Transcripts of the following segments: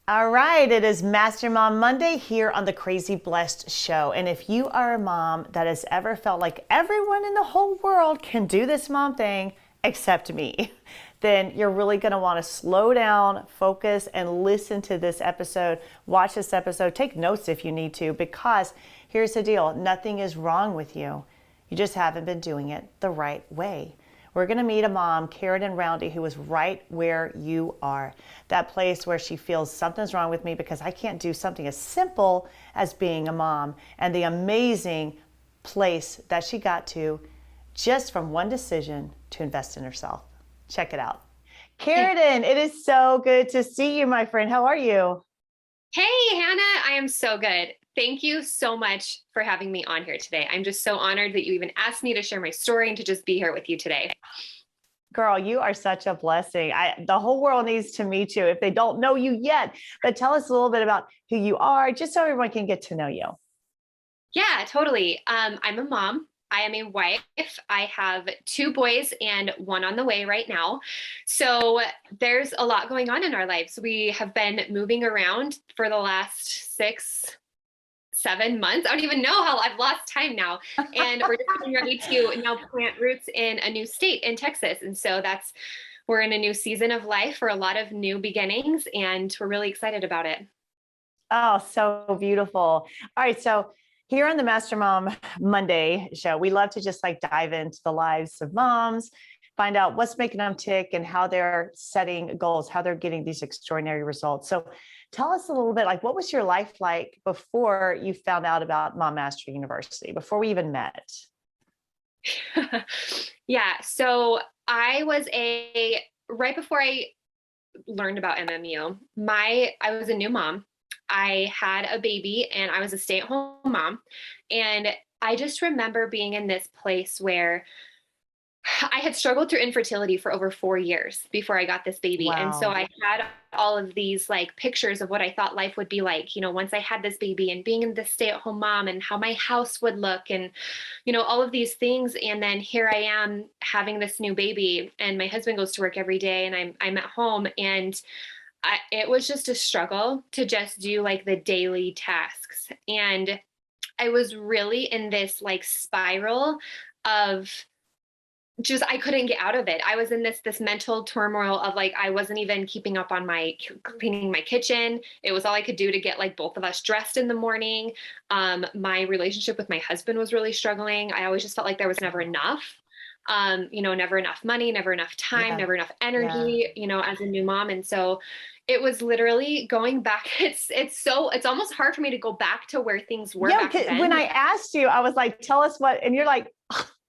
All right, it is Master Mom Monday here on the Crazy Blessed Show. And if you are a mom that has ever felt like everyone in the whole world can do this mom thing except me, then you're really going to want to slow down, focus, and listen to this episode. Watch this episode. Take notes if you need to, because here's the deal. Nothing is wrong with you. You just haven't been doing it the right way. We're going to meet a mom, Karidon Roundy, who is right where you are. That place where she feels something's wrong with me because I can't do something as simple as being a mom. And the amazing place that she got to just from one decision to invest in herself. Check it out. Karidon, it is so good to see you, my friend. How are you? Hey, Hannah, I am so good. Thank you so much for having me on here today. I'm just so honored that you even asked me to share my story and to just be here with you today. Girl, you are such a blessing. The whole world needs to meet you if they don't know you yet. But tell us a little bit about who you are, just so everyone can get to know you. Yeah, totally. I'm a mom. I am a wife. I have two boys and one on the way right now. So there's a lot going on in our lives. We have been moving around for the last 7 months. I don't even know how I've lost time now. And we're just getting ready to now plant roots in a new state in Texas. And so we're in a new season of life for a lot of new beginnings, and we're really excited about it. Oh, so beautiful. All right. So here on the Master Mom Monday show, we love to just like dive into the lives of moms, find out what's making them tick and how they're setting goals, how they're getting these extraordinary results. So tell us a little bit, like, what was your life like before you found out about Mom Mastery University, before we even met? Yeah, so right before I learned about MMU, I was a new mom. I had a baby and I was a stay-at-home mom. And I just remember being in this place where I had struggled through infertility for over 4 years before I got this baby. And so Wow. I had all of these like pictures of what I thought life would be like, once I had this baby, and being in this stay-at-home mom, and how my house would look, and, all of these things. And then here I am having this new baby, and my husband goes to work every day, and I'm at home. And it was just a struggle to just do like the daily tasks. And I was really in this like spiral of just, I couldn't get out of it. I was in this mental turmoil of like, I wasn't even keeping up on my cleaning my kitchen. It was all I could do to get like both of us dressed in the morning. My relationship with my husband was really struggling. I always just felt like there was never enough. Never enough money, never enough time, Yeah. never enough Yeah. energy, as a new mom. And so it was literally going back. It's almost hard for me to go back to where things were Yeah. back When then. I asked you, I was like, tell us what, and you're like,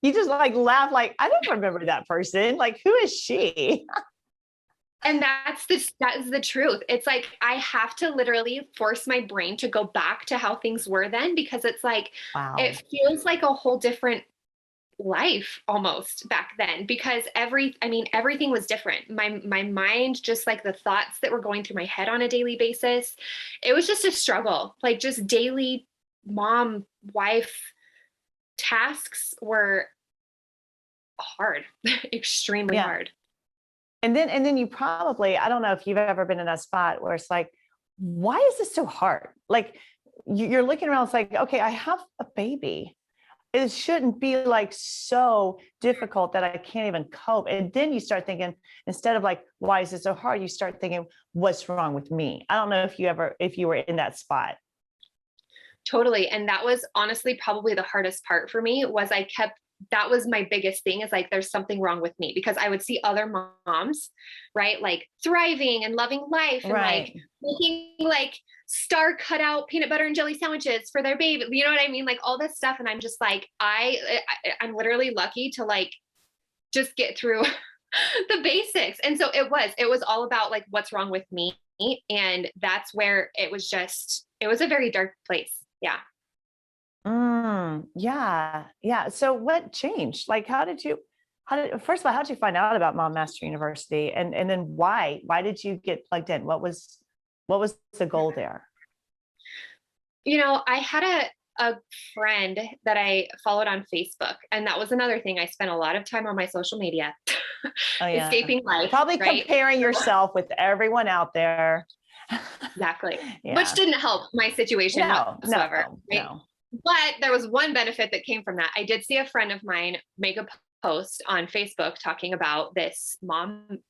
you just like laugh, like, I don't remember that person. Like, who is she? And that is the truth. It's like I have to literally force my brain to go back to how things were then, because it's like Wow. it feels like a whole different life almost back then, because everything was different. My mind, just like the thoughts that were going through my head on a daily basis, it was just a struggle. Like just daily mom wife tasks were hard, extremely Yeah. hard. And then you probably, I don't know if you've ever been in that spot where it's like, why is this so hard? Like you're looking around, it's like, okay, I have a baby. It shouldn't be like so difficult that I can't even cope. And then you start thinking, instead of like, why is it so hard? You start thinking, what's wrong with me? I don't know if you were in that spot. Totally. And that was honestly probably the hardest part for me. That was my biggest thing, is like, there's something wrong with me, because I would see other moms, right? Like thriving and loving life and like Right. making like star cut out peanut butter and jelly sandwiches for their baby. You know what I mean? Like all this stuff. And I'm just like, I'm literally lucky to like just get through the basics. And so it was all about like, what's wrong with me? And that's where it was a very dark place. Yeah. Yeah. Yeah. So what changed? Like, first of all, how did you find out about Mom Master University? And then why did you get plugged in? What was the goal there? I had a friend that I followed on Facebook, and that was another thing. I spent a lot of time on my social media, Oh yeah. escaping life, Probably right? comparing yourself with everyone out there. Exactly. Which Yeah. didn't help my situation No, whatsoever, no, right? no. But there was one benefit that came from that. I did see a friend of mine make a post on Facebook talking about this mom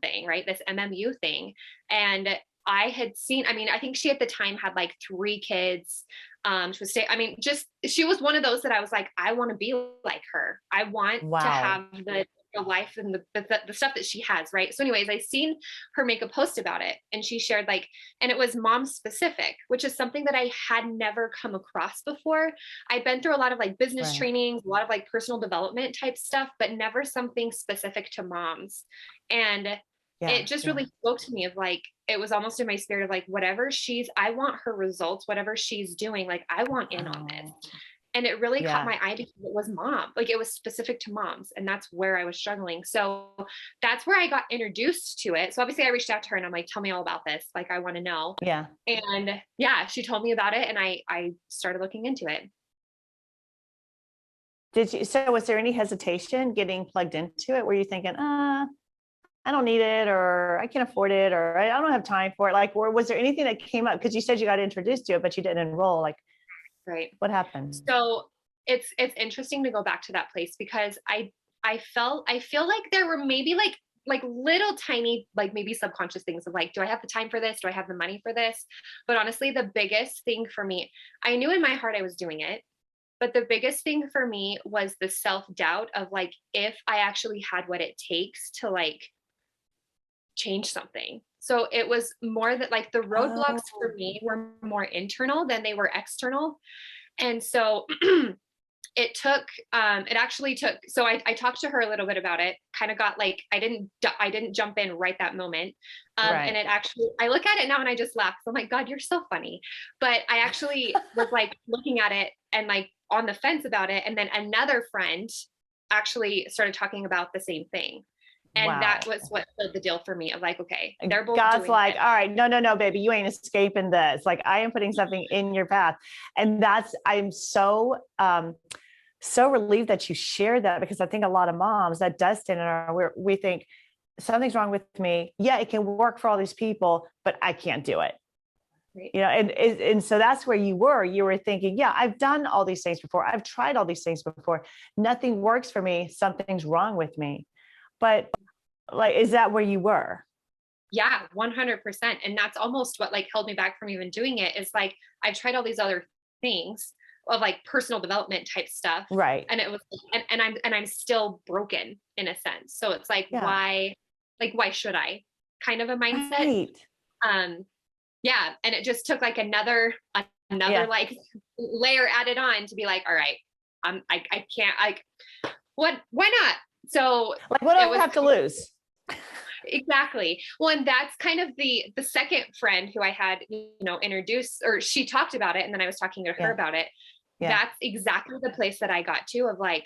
thing, right? This MMU thing. And I had seen, I mean, I think she at the time had like 3 kids. She was I mean, just she was one of those that I was like, I want to be like her. I want to Wow. have the life and the stuff that she has, right? So, anyways, I seen her make a post about it, and she shared like, and it was mom specific, which is something that I had never come across before. I've been through a lot of like business Right. trainings, a lot of like personal development type stuff, but never something specific to moms. And Yeah. it just Yeah. really spoke to me of like, it was almost in my spirit of like, whatever I want her results, whatever she's doing, like, I want in on this. Oh, And it really caught yeah. my eye because it was mom, like it was specific to moms. And that's where I was struggling. So that's where I got introduced to it. So obviously I reached out to her and I'm like, tell me all about this. Like, I want to know. Yeah. And yeah, she told me about it and I started looking into it. So was there any hesitation getting plugged into it? Were you thinking, I don't need it, or I can't afford it, or I don't have time for it? Like, or was there anything that came up? Because you said you got introduced to it, but you didn't enroll. Like, Right. what happened? So it's interesting to go back to that place because I feel like there were maybe like little tiny like maybe subconscious things of like, do I have the time for this? Do I have the money for this? But honestly, the biggest thing for me, I knew in my heart I was doing it, but the biggest thing for me was the self-doubt of like, if I actually had what it takes to like change something. So it was more that like the roadblocks for Oh, me were more internal than they were external. And so it actually took, so I talked to her a little bit about it, kind of got like, I didn't jump in right that moment. And right. it actually, I look at it now and I just laugh. Oh my God, you're so funny. But I actually was like looking at it and like on the fence about it. And then another friend actually started talking about the same thing. And that Wow. was what sealed the deal for me of like, okay, they're both God's doing like, it. all right, no, no, no, baby, you ain't escaping this. Like, I am putting something in your path. And I'm so relieved that you shared that, because I think a lot of moms that does stand in our, where we think something's wrong with me. Yeah, it can work for all these people, but I can't do it. Right. And so that's where you were thinking, yeah, I've done all these things before. I've tried all these things before. Nothing works for me. Something's wrong with me. But like, is that where you were? Yeah, 100%. And that's almost what like held me back from even doing it is like, I've tried all these other things of like personal development type stuff. Right. And it was, and I'm still broken in a sense. So it's Yeah. like, why should I kind of a mindset? Right. Um, yeah. And it just took like another Yeah. like layer added on to be like, all right, I can't, like, why not? So Like, what do it I was have to lose? exactly. Well, and that's kind of the second friend who I had, introduced, or she talked about it and then I was talking to her Yeah. about it. Yeah. That's exactly the place that I got to of like,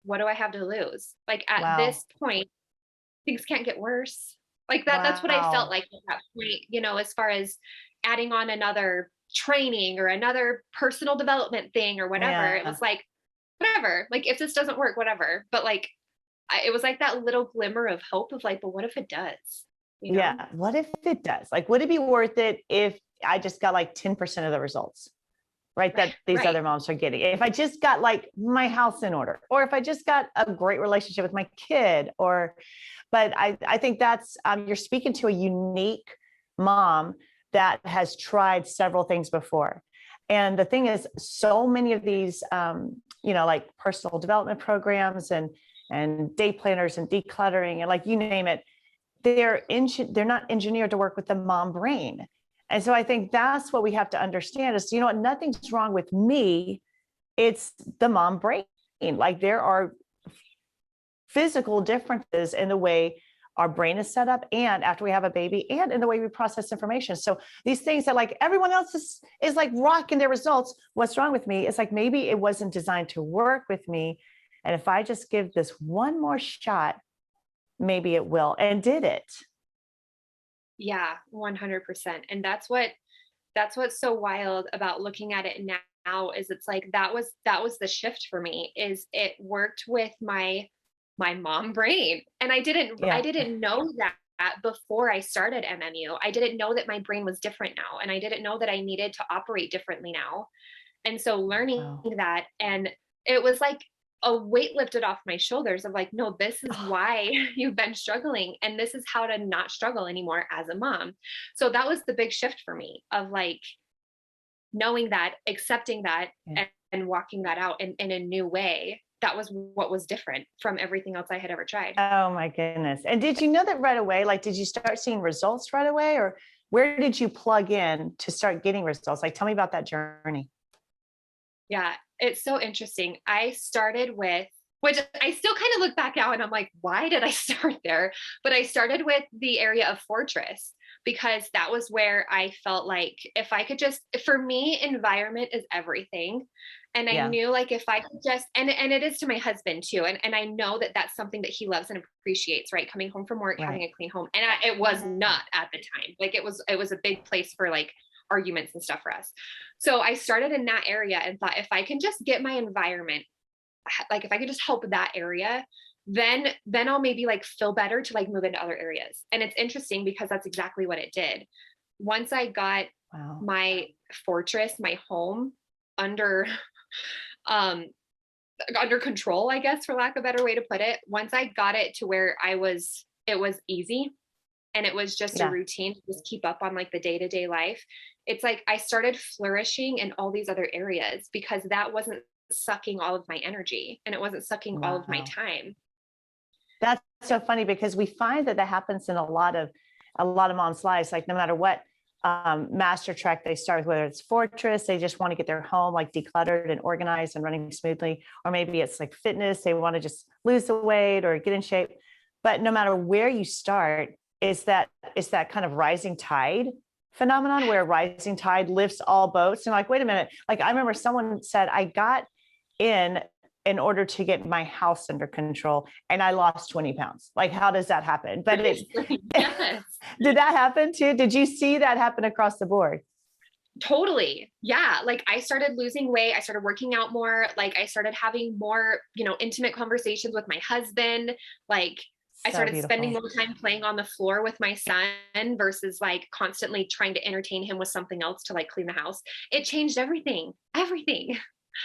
what do I have to lose? Like at Wow. this point, things can't get worse. Like that's what I felt Wow. like at that point, as far as adding on another training or another personal development thing or whatever. It Yeah. was like, whatever, like if this doesn't work, whatever. But like it was like that little glimmer of hope of like, but what if it does? You know? Yeah. What if it does? Like, would it be worth it if I just got like 10% of the results, right? Right. That these Right. other moms are getting. If I just got like my house in order, or if I just got a great relationship with my kid, but I think that's, you're speaking to a unique mom that has tried several things before. And the thing is, so many of these, like personal development programs and day planners and decluttering and like you name it, they're not engineered to work with the mom brain. And so I think that's what we have to understand is, what, nothing's wrong with me. It's the mom brain. Like, there are physical differences in the way our brain is set up and after we have a baby and in the way we process information. So these things that like everyone else is like rocking their results. What's wrong with me? It's like, maybe it wasn't designed to work with me. And if I just give this one more shot, maybe it will. And did it. Yeah, 100%. And that's what's so wild about looking at it now is it's like that was the shift for me is it worked with my mom brain. And I Yeah. didn't know that before I started MMU. I didn't know that my brain was different now, and I didn't know that I needed to operate differently now. And so learning Wow. that, and it was like a weight lifted off my shoulders of like, no, this is Oh, why you've been struggling, and this is how to not struggle anymore as a mom. So that was the big shift for me of like knowing that, accepting that, yeah. and walking that out in a new way. That was what was different from everything else I had ever tried. Oh my goodness. And did you know that right away? Like, did you start seeing results right away, or where did you plug in to start getting results? Like, tell me about that journey. Yeah, it's so interesting. I started with, which I still kind of look back now and I'm like, why did I start there? But I started with the area of Fortress because that was where I felt like if I could just, for me, environment is everything. And I Yeah. knew like if I could just, and it is to my husband too. And I know that that's something that he loves and appreciates, right? Coming home from work, having Right. a clean home. And it was not at the time. Like it was a big place for like arguments and stuff for us. So I started in that area and thought if I can just get my environment, like if I could just help that area, then I'll maybe like feel better to like move into other areas. And it's interesting because that's exactly what it did. Once I got Wow. my fortress, my home under um under control, I guess for lack of a better way to put it, once I got it to where it was easy and it was just a Yeah. routine to just keep up on like the day-to-day life, it's like I started flourishing in all these other areas because that wasn't sucking all of my energy and it wasn't sucking all of my Wow. time. That's so funny because we find that that happens in a lot of moms' lives. Like no matter what master track they start with, whether it's Fortress, they just want to get their home like decluttered and organized and running smoothly, or maybe it's like fitness, they want to just lose the weight or get in shape. But no matter where you start, is that kind of rising tide phenomenon where rising tide lifts all boats. And like, wait a minute, like I remember someone said, I got in order to get my house under control and I lost 20 pounds. Like, how does that happen? But it, Yes. did that happen too? Did you see that happen across the board? Totally. Yeah. Like I started losing weight. I started working out more. Like I started having more, intimate conversations with my husband. Like I So started spending beautiful. more time playing on the floor with my son versus like constantly trying to entertain him with something else to like clean the house. It changed everything, everything.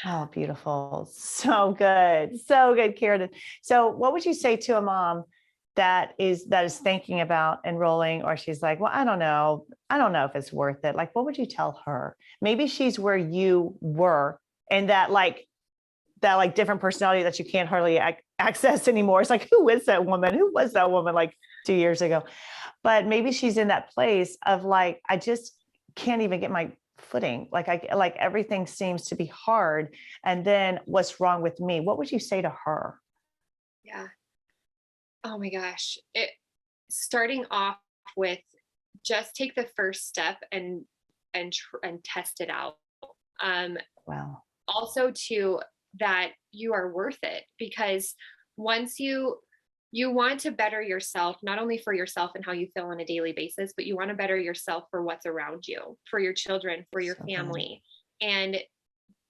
Oh, beautiful. So good. So good, Karidon. So what would you say to a mom that is thinking about enrolling, or she's like, well, I don't know. I don't know if it's worth it. Like, what would you tell her? Maybe she's where you were and that like different personality that you can't hardly access anymore. It's like, who is that woman? Who was that woman like 2 years ago? But maybe she's in that place of like, I just can't even get my footing. Like everything seems to be hard. And then what's wrong with me? What would you say to her? Yeah. Oh my gosh. It starting off with just take the first step and test it out. Um, Well, Also to that you are worth it because once you want to better yourself, not only for yourself and how you feel on a daily basis, but you want to better yourself for what's around you, for your children, for your so good. family. And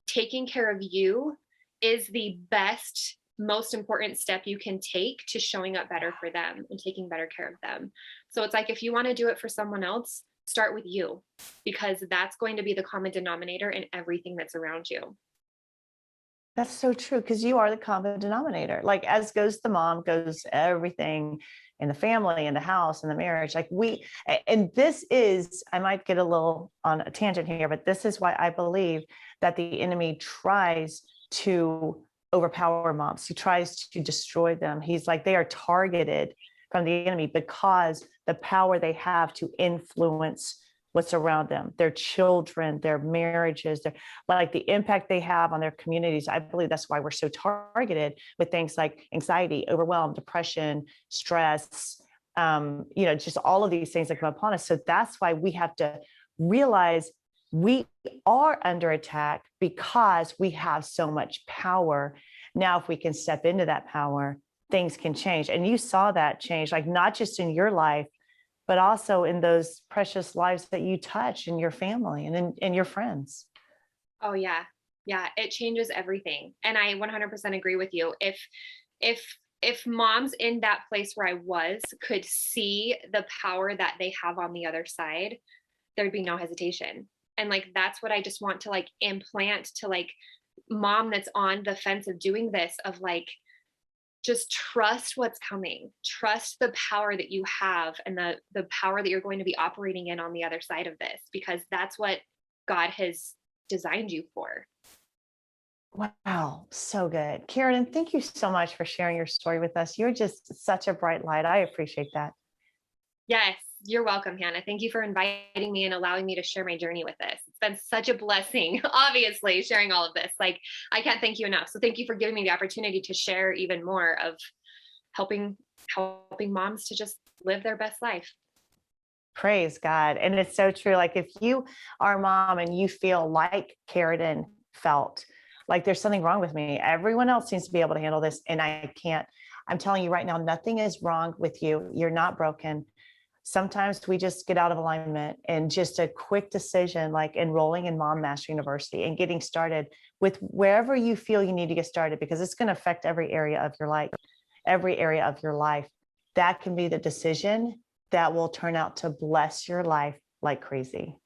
taking care of you is the best, most important step you can take to showing up better for them and taking better care of them. So it's like if you want to do it for someone else, start with you because that's going to be the common denominator in everything that's around you. That's so true because you are the common denominator. Like as goes the mom, goes everything in the family, in the house, in the marriage. And this is, I might get a little on a tangent here, but this is why I believe that the enemy tries to overpower moms. He tries to destroy them. He's like, they are targeted from the enemy because the power they have to influence what's around them, their children, their marriages, their like the impact they have on their communities. I believe that's why we're so targeted with things like anxiety, overwhelm, depression, stress, just all of these things that come upon us. So that's why we have to realize we are under attack because we have so much power. Now, if we can step into that power, things can change. And you saw that change, like not just in your life, but also in those precious lives that you touch in your family and in your friends. Oh yeah. Yeah, it changes everything. And I 100% agree with you. If if moms in that place where I was could see the power that they have on the other side, there'd be no hesitation. And like that's what I just want to like implant to like mom that's on the fence of doing this, of like just trust what's coming, trust the power that you have and the power that you're going to be operating in on the other side of this, because that's what God has designed you for. Wow, so good. Karen, thank you so much for sharing your story with us. You're just such a bright light. I appreciate that. Yes, you're welcome, Hannah. Thank you for inviting me and allowing me to share my journey with this. It's been such a blessing, obviously, sharing all of this. Like, I can't thank you enough. So thank you for giving me the opportunity to share even more of helping helping moms to just live their best life. Praise God. And it's so true. Like if you are a mom and you feel like Karidon felt, like there's something wrong with me, everyone else seems to be able to handle this and I can't. I'm telling you right now, nothing is wrong with you. You're not broken. Sometimes we just get out of alignment, and just a quick decision like enrolling in Mom Master University and getting started with wherever you feel you need to get started, because it's going to affect every area of your life, every area of your life. That can be the decision that will turn out to bless your life like crazy.